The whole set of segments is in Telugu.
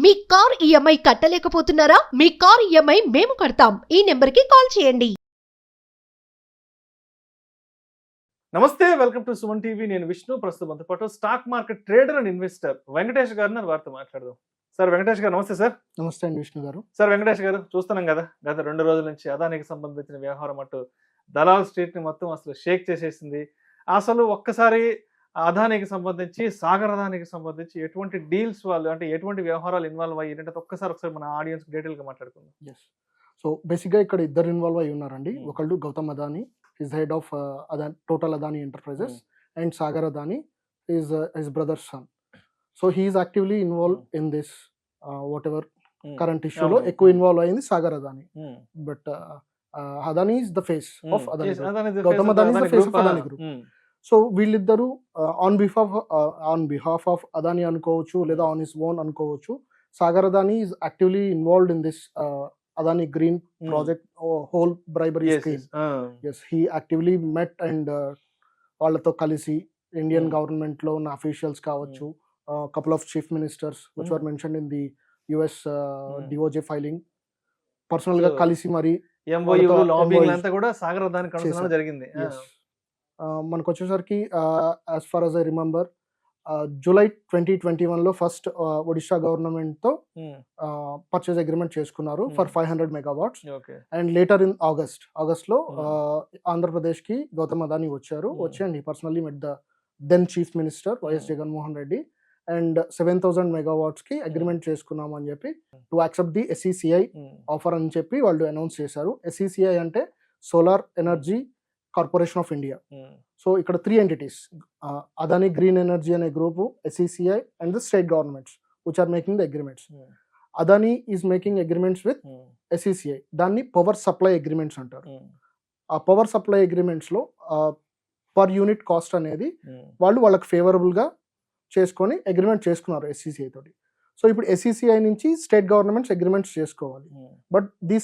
మీ కార్ ఈఎంఐ కట్టలేకపోతున్నారా? మీ కార్ ఈఎంఐ మేము కడతాం. ఈ నెంబర్కి కాల్ చేయండి. నమస్తే, వెల్కమ్ టు సుమన్ టీవీ. నేను విష్ణు. ప్రస్తుతం మనతో పాటు stock market trader and investor Venkatesh గారిని వారితో మాట్లాడదాం. సార్ వెంకటేష్ గారు నమస్తే. సార్ నమస్తే అండి విష్ణు గారు. సార్ వెంకటేష్ గారు, చూస్తున్నాం కదా గత 2 రోజుల నుంచి అదానికి సంబంధించిన వ్యవహారం అటు దలాల్ స్ట్రీట్ ని మొత్తం అసలు షేక్ చేసేసింది. అసలు ఒక్కసారి అదానికి సంబంధించి సాగర్ అదానికి సంబంధించి ఎటువంటి డీల్స్ వాళ్ళు అంటే ఎటువంటి వ్యవహారాలు ఇన్వాల్వ్ అయ్యి ఒకసారి మన ఆడియన్స్ డీటెయిల్ గా మాట్లాడుకుందాం. ఎస్. సో బేసిక్గా ఇక్కడ ఇద్దరు ఇన్వాల్వ్ అయి ఉన్నారండి. ఒకళ్ళు Gautam Adani, his head of total Adani enterprises, and Sagar Adani is his brother's son. So he is actively involve in this whatever current ఇష్యూలో ఎక్కువ ఇన్వాల్వ్ అయింది Sagar Adani. But Adani is the face of Adani, Gautam Adani is the face of Adani group. So వీళ్ళిద్దరూ ఆన్ బిహాఫ్ ఆఫ్ అదానీ అనుకోవచ్చు, లేదా ఆన్ హిస్ ఓన్ అనుకోవచ్చు. Sagar Adani is actively involved in this Adani green project whole bribery scheme. Yes, he actively met and వాళ్ళతో కలిసి ఇండియన్ గవర్నమెంట్ లో ఉన్న అఫీషియల్స్ కావచ్చు, couple of chief ministers which were mentioned in the US DOJ filing, personal గా కలిసి మరి సాగర్ అదానీ జరిగింది. మనకు వచ్చేసరికి as far as I remember, July 2021లో ఫస్ట్ ఒడిషా గవర్నమెంట్ తో పర్చేజ్ అగ్రిమెంట్ చేసుకున్నారు for 500 megawatts. And later in August లో ఆంధ్రప్రదేశ్ కి గౌతమ్ అదానీ వచ్చి personally met the then chief minister YS Jaganmohan Reddy, and 7,000 megawatts కి అగ్రిమెంట్ చేసుకున్నాం అని చెప్పి to accept the SECI offer అని చెప్పి వాళ్ళు అనౌన్స్ చేశారు. SECI అంటే solar energy corporation of India. So ఇక్కడ 3 entities, అదానీ గ్రీన్ ఎనర్జీ అనే group, SECI and the state governments which are making the agreements. Adani is making agreements with SECI. దాన్ని పవర్ సప్లై అగ్రిమెంట్స్ అంటారు. ఆ పవర్ సప్లై అగ్రిమెంట్స్ లో పర్ యూనిట్ కాస్ట్ అనేది వాళ్ళకి ఫేవరబుల్ గా చేసుకొని అగ్రిమెంట్ చేసుకున్నారు SECI తోటి. సో ఇప్పుడు SECI నుంచి స్టేట్ గవర్నమెంట్స్ అగ్రిమెంట్స్ చేసుకోవాలి. బట్ దీ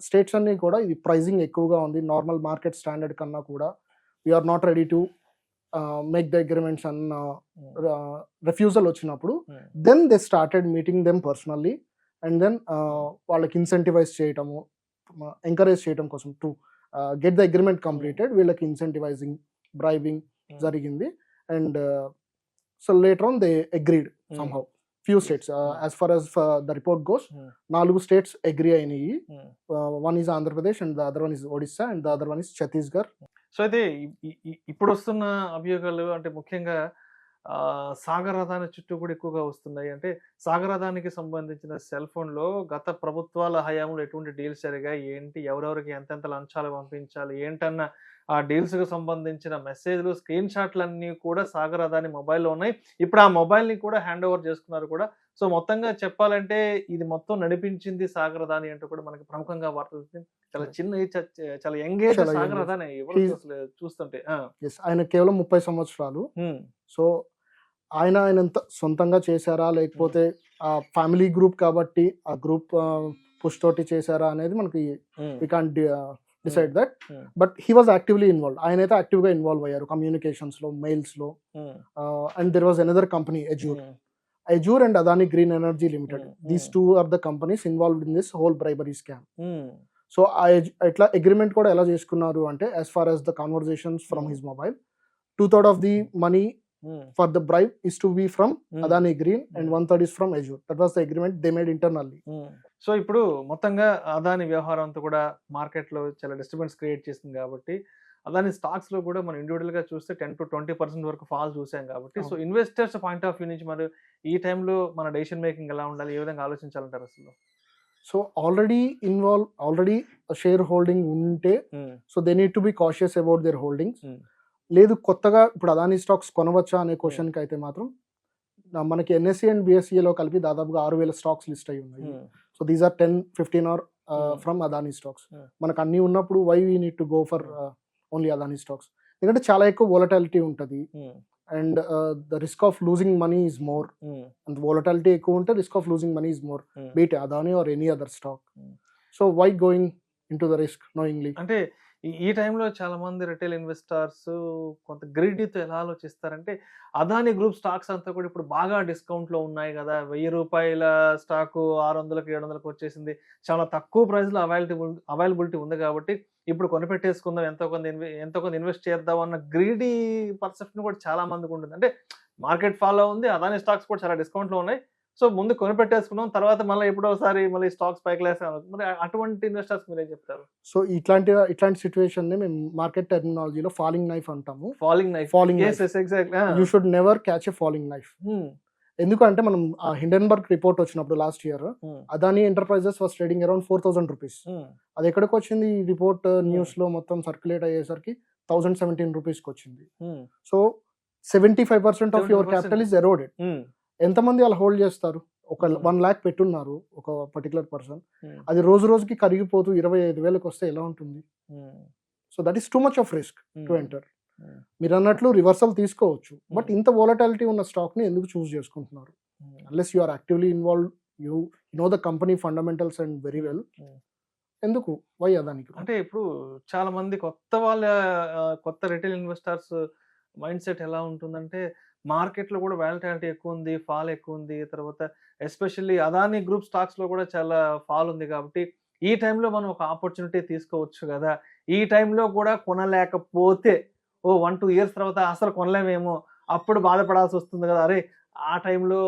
స్టేట్స్ అన్ని కూడా ఇది ప్రైజింగ్ ఎక్కువగా ఉంది, నార్మల్ మార్కెట్ స్టాండర్డ్ కన్నా కూడా we are not ready to make the agreements అన్న రిఫ్యూజల్ వచ్చినప్పుడు then they started meeting them personally, and then వాళ్ళకి ఇన్సెంటివైజ్ చేయటము, ఎంకరేజ్ చేయడం కోసం to get the agreement completed, వీళ్ళకి ఇన్సెంటివైజింగ్, బ్రైబింగ్ జరిగింది. And so later on they agreed somehow. Few states, as far as the report goes, 4 states agree అయినాయి. One is Andhra Pradesh, and the other one is Odisha, and the other one is Chhattisgarh. So అయితే ఇప్పుడు వస్తున్న అభియోగాలు అంటే ముఖ్యంగా సాగర్ అదానీ చుట్టూ కూడా ఎక్కువగా వస్తున్నాయి. అంటే సాగర్ అదానికి సంబంధించిన సెల్ ఫోన్ లో గత ప్రభుత్వాల హయాంలో ఎటువంటి డీల్స్ జరిగాయి, ఏంటి, ఎవరెవరికి ఎంతెంత లంచాలు పంపించాలి ఏంటన్న ఆ డీల్స్ కు సంబంధించిన మెసేజ్లు, స్క్రీన్ షాట్లన్నీ కూడా సాగర్ అదానీ మొబైల్లో ఉన్నాయి. ఇప్పుడు ఆ మొబైల్ ని కూడా హ్యాండ్ ఓవర్ చేసుకున్నారు కూడా. సో మొత్తంగా చెప్పాలంటే ఇది మొత్తం నడిపించింది సాగర్ అదానీ అంటూ కూడా మనకి ప్రముఖంగా వార్తలు. చాలా చిన్న చాలా యంగ్ ఏజ్ సాగర్ అదానీ చూస్తుంటే. ఆయన కేవలం 30 సంవత్సరాలు. సో ఆయన సొంతంగా చేశారా, లేకపోతే ఆ ఫ్యామిలీ గ్రూప్ కాబట్టి ఆ గ్రూప్ పుష్ తోటి చేశారా అనేది మనకి we can't decide that. But he was actively involve. ఆయన అయితే యాక్టివ్ గా ఇన్వాల్వ్ అయ్యారు కమ్యూనికేషన్స్ లో, మెయిల్స్ లో. And there was another company, Azure and Adani green energy limited. These 2 are the companies involved in this whole bribery scam. So ఇట్లా అగ్రిమెంట్ కూడా ఎలా చేసుకున్నారు అంటే, as far as the conversations from his mobile, 2/3 of the money for the bribe is to be from Adani Green, and 1/3 is from Azure. That was the agreement they made internally. So ఇప్పుడు మొత్తంగా అదాని వ్యవహారం అంతా కూడా మార్కెట్ లో చాలా డిస్టర్బెన్స్ క్రియేట్ చేసింది కాబట్టి అదాని స్టాక్స్ లో కూడా మనం ఇండివిజువల్ గా చూస్తే 10 to 20% వరకు ఫాల్ చూసాం కాబట్టి, so investors point of view నుంచి మరి ఈ టైంలో మన డెసిషన్ మేకింగ్ ఎలా ఉండాలి, ఏ విధంగా ఆలోచించాలంటారు అసలు? సో ఆల్రెడీ షేర్ హోల్డింగ్ ఉంటే so they need to be cautious about their holdings. లేదు కొత్తగా ఇప్పుడు అదానీ స్టాక్స్ కొనవచ్చా అనే క్వశ్చన్కి అయితే మాత్రం మనకి NSE అండ్ BSE లో కలిపి దాదాపుగా 6,000 స్టాక్స్ లిస్ట్ అయి ఉన్నాయి. So these are 10-15 are from Adani stocks. మనకు అన్ని ఉన్నప్పుడు why we need to go for only Adani stocks? ఎందుకంటే చాలా ఎక్కువ వోలటాలిటీ ఉంటుంది, and the risk of losing money is more. And volatility ఎక్కువ ఉంటే risk of losing money is more, be it Adani or any other stock. So why going into the risk knowingly? అంటే ఈ టైంలో చాలా మంది రిటైల్ ఇన్వెస్టర్స్ కొంత గ్రీడీతో ఎలా ఆలోచిస్తారంటే, అదాని గ్రూప్ స్టాక్స్ అంతా కూడా ఇప్పుడు బాగా డిస్కౌంట్‌లో ఉన్నాయి గదా! రూ. 1000 స్టాకు 600కి, 700కి వచ్చేసింది. చాలా తక్కువ ప్రైస్‌లో అవైలబిలిటీ ఉంది కాబట్టి ఇప్పుడు కొనిపెట్టేసుకుందాం, ఎంతో కొంత ఇన్వెస్ట్ చేద్దాం అన్న గ్రీడీ పర్సెప్షన్ కూడా చాలా మందికుంటుంది. అంటే మార్కెట్ ఫాలో ఉంది. అదాని స్టాక్స్ కూడా చాలా డిస్కౌంట్‌లో ఉన్నాయి. సో, ముందు కొనిపెట్టేసుకున్నాం. తర్వాత మళ్ళీ ఎప్పుడోసారి మళ్ళీ స్టాక్స్ పైకి లేస్తాం. మరి అటువంటి ఇన్వెస్టర్స్‌కి మీరేం చెప్తారు? సో ఇట్లాంటి సిట్యుయేషన్‌ని మేము మార్కెట్ టెర్మినాలజీలో ఫాలింగ్ నైఫ్ అంటాము. Falling knife. Falling yes, knife. Yes, exactly. Ah! You should never catch a falling knife. Hmm. ఎందుకంటే మనం హిండెన్బర్గ్ రిపోర్ట్ వచ్చినప్పుడు last year hmm. Adani enterprises was trading around 4,000 rupees. Hmm. అది ఎక్కడికి వచ్చింది? ఈ రిపోర్ట్ న్యూస్‌లో మొత్తం సర్క్యులేట్ అయ్యేసరికి 1,017 రూపీస్‌కి వచ్చింది. హ్మ్. So 75% of your 75% capital is eroded. హ్మ్. ఎంతమంది అలా హోల్డ్ చేస్తారు? ఒక 1 లాక్ పెట్టున్నారు ఒక పర్టికులర్ పర్సన్. హ్మ్. అది రోజు రోజుకి కరిగిపోతూ 25,000కి వస్తే ఎలా ఉంటుంది? హ్మ్. So that is too much of risk to enter. హ్మ్. మీరు అన్నట్లు రివర్సల్ తీసుకోవచ్చు, బట్ ఇంత వోలటాలిటీ ఉన్న స్టాక్ ని ఎందుకు చూస్ చేసుకుంటున్నారు? Unless you are actively involve, you know the company fundamentals and very well. ఎందుకు? వై అదానికి? అంటే ఇప్పుడు చాలా మంది కొత్త రిటైల్ ఇన్వెస్టర్స్ మైండ్ సెట్ ఎలా ఉంటుందంటే, మార్కెట్లో కూడా వాలటాలిటీ ఎక్కువ ఉంది, ఫాల్ ఎక్కువ ఉంది. తర్వాత ఎస్పెషల్లీ అదాని గ్రూప్ స్టాక్స్‌లో కూడా చాలా ఫాల్ ఉంది కాబట్టి, ఈ టైంలో మనం ఒక ఆపర్చునిటీ తీసుకోవచ్చు కదా! ఈ టైంలో కూడా కొనలేకపోతే 1-2 ఇయర్స్ తర్వాత అసలు కొనలేమేమో, అప్పుడు బాధపడాల్సి వస్తుంది కదా! అరే! ఆ టైంలో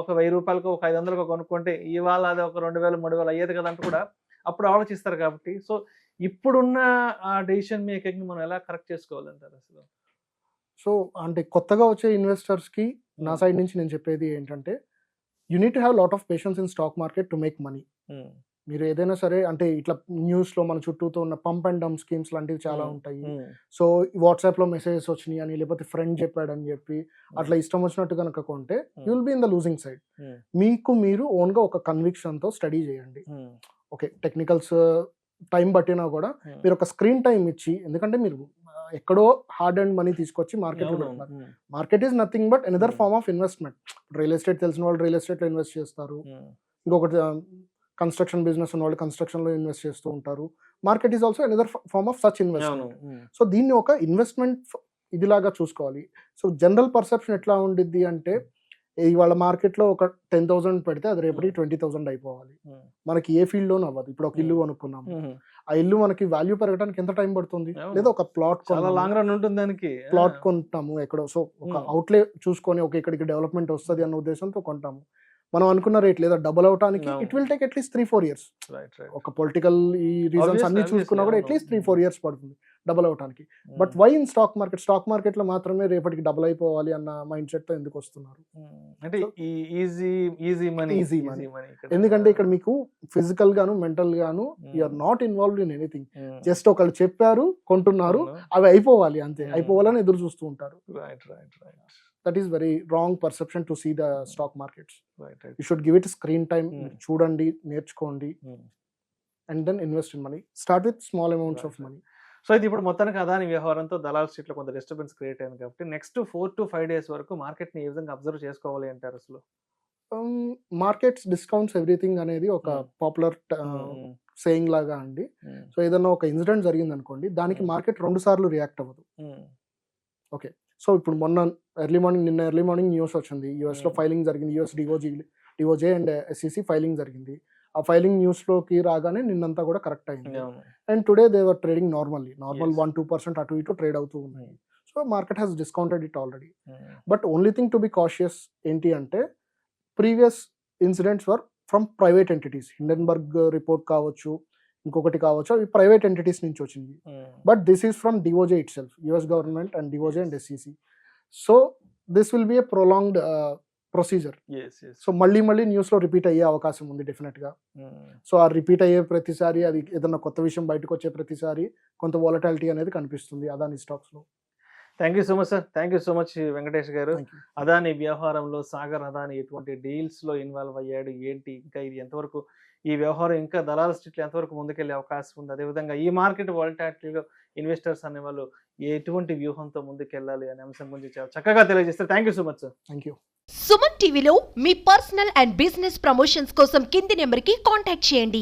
ఒక రూ. 1000కో, ఒక 500కో కొనుక్కుంటే ఇవాళ అది ఒక 2000, 3000 అయ్యేది కదా! అంటూ కూడా అప్పుడు ఆలోచిస్తారు కాబట్టి, సో ఇప్పుడున్న ఆ డెసిషన్ మేకింగ్‌ని మనం ఎలా కరెక్ట్ చేసుకోవాలంటారు అసలు? సో అంటే కొత్తగా వచ్చే ఇన్వెస్టర్స్ కి నా సైడ్ నుంచి నేను చెప్పేది ఏంటంటే, you need to have lot of patience in stock market to make money. మీరు ఏదైనా సరే అంటే ఇట్లా న్యూస్‌లో మన చుట్టూతో ఉన్న పంప్ అండ్ డంప్ స్కీమ్స్ లాంటివి చాలా ఉంటాయి. సో వాట్సాప్‌లో మెసేజెస్ వచ్చినాయి అని, లేకపోతే ఫ్రెండ్ చెప్పాడని చెప్పి అట్లా ఇష్టం వచ్చినట్టు కనుక కొంటే you will be in the losing side. మీకు మీరు ఓన్గా ఒక కన్విక్షన్‌తో స్టడీ చేయండి. ఓకే, టెక్నికల్స్ టైం పట్టినా కూడా మీరు ఒక స్క్రీన్ టైం ఇచ్చి, ఎందుకంటే మీరు ఎక్కడో హార్డ్ అండ్ మనీ తీసుకొచ్చి మార్కెట్లో పెడతారు. Market is nothing but another form of investment. Real estate తెలిసిన వాళ్ళు రియల్ ఎస్టేట్లో ఇన్వెస్ట్ చేస్తారు. ఇంకొకటి కన్స్ట్రక్షన్ బిజినెస్ ఉన్న వాళ్ళు కన్స్ట్రక్షన్లో ఇన్వెస్ట్ చేస్తూ ఉంటారు. Market is also another form of such investment. So దీన్ని ఒక ఇన్వెస్ట్మెంట్ ఇదిలాగా చూసుకోవాలి. సో జనరల్ పర్సెప్షన్ ఎట్లా ఉండిద్ది అంటే, ఇవాళ మార్కెట్లో ఒక 10,000 పెడితే అది రేపటి 20,000 అయిపోవాలి. మనకి ఏ ఫీల్డ్లోనూ అవ్వదు. ఇప్పుడు ఒక ఇల్లు కొనుక్కున్నాము, ఆ ఇల్లు మనకి వాల్యూ పెరగడానికి ఎంత టైం పడుతుంది? లేదా ఒక ప్లాట్ లాంగ్ రన్ ఉంటుంది దానికి. ప్లాట్ కొంటాము ఎక్కడో, సో ఒక అవుట్లే చూసుకొని ఒక ఇక్కడికి డెవలప్మెంట్ వస్తుంది అన్న ఉద్దేశంతో కొంటాము. మనం అనుకున్న రేట్ లేదా డబుల్ అవడానికి it will take at least 3-4 years. ఒక పొలిటికల్ ఈ రీజన్స్ అన్ని చూసుకున్నా కూడా అట్లీస్ట్ 3-4 ఇయర్స్ పడుతుంది డబుల్ అవడానికి. But why in stock market లో మాత్రమే రేపటికి డబుల్ అయిపోవాలి అన్న మైండ్ సెట్ తో ఎందుకు వస్తున్నారు? అంటే ఈజీ మనీ. ఎందుకంటే ఇక్కడ మీకు ఫిజికల్ గాను మెంటల్ గాను you are not involved in anything. Just ఒకళ్ళు చెప్పారు, కొంటున్నారు, అవి అయిపోవాలి అంతే, అయిపోవాలని ఎదురు చూస్తూ ఉంటారు. That is very wrong perception to see the stock markets. Right. You should give it screen time. చూడండి, నేర్చుకోండి, and then invest in money. Start with small amounts of money. So ఇది ఇప్పుడు మొత్తానికి అదాని వ్యవహారంతో దలాల్ స్ట్రీట్లో కొంత డిస్టర్బెన్స్ క్రియేట్ అయింది కాబట్టి నెక్స్ట్ 4 to 5 days వరకు మార్కెట్ని ఏ విధంగా అబ్జర్వ్ చేసుకోవాలి అంటారు అసలు? మార్కెట్స్ డిస్కౌంట్స్ ఎవ్రీథింగ్ అనేది ఒక పాపులర్ సేయింగ్ లాగా అండి. సో ఏదన్నా ఒక ఇన్సిడెంట్ జరిగింది అనుకోండి, దానికి మార్కెట్ 2 సార్లు రియాక్ట్ అవ్వదు. ఓకే, సో ఇప్పుడు నిన్న ఎర్లీ మార్నింగ్ న్యూస్ వచ్చింది, యూఎస్ లో ఫైలింగ్ జరిగింది, యూఎస్ డిఓజే అండ్ ఎస్ఈసి ఫైలింగ్ జరిగింది. ఆ ఫైలింగ్ న్యూస్ లోకి రాగానే నిన్నంతా కూడా కరెక్ట్ అయింది. And today they were trading normal 1-2% అటు ఇటు ట్రేడ్ అవుతూ ఉన్నాయి. So market has discounted it already. But only thing to be cautious ఏంటి అంటే, previous incidents were from private entities. Hindenburg report కావచ్చు, ఇంకొకటి కావచ్చు, అవి ప్రైవేట్ ఎంటిటీస్ నుంచి వచ్చింది. But this is from డిఓజే it self, US government and డిఓజే and SEC. So this will be A prolonged procedure. So మళ్ళీ న్యూస్ లో రిపీట్ అయ్యే అవకాశం ఉంది డెఫినెట్ గా. సో ఆ రిపీట్ అయ్యే ప్రతిసారి, అది ఏదైనా కొత్త విషయం బయటకు వచ్చే ప్రతిసారి కొంత వాలటాలిటీ అనేది కనిపిస్తుంది అదాని స్టాక్స్ లో. Thank you so much sir. Thank you so much Venkatesh గారు. అదాని వ్యవహారంలో సాగర్ అదాని ఎటువంటి డీల్స్ లో ఇన్వాల్వ్ అయ్యాడు ఏంటి, ఇంకా ఇది ఎంతవరకు ఈ వ్యవహారం ఇంకా దలాల్ స్ట్రీట్లో ఎంతవరకు ముందుకెళ్లే అవకాశం ఉంది, అదేవిధంగా ఈ మార్కెట్ వాలటాలిటీలో ఇన్వెస్టర్స్ అనే వాళ్ళు ఎటువంటి వ్యూహంతో ముందుకెళ్ళాలి అనే అంశం గురించి చాలా చక్కగా తెలియజేస్తారు. Thank you so much sir. Thank you. Suman టీవీలో మీ పర్సనల్ అండ్ బిజినెస్ ప్రమోషన్స్ కోసం కింది నెంబర్కి కాంటాక్ట్ చేయండి.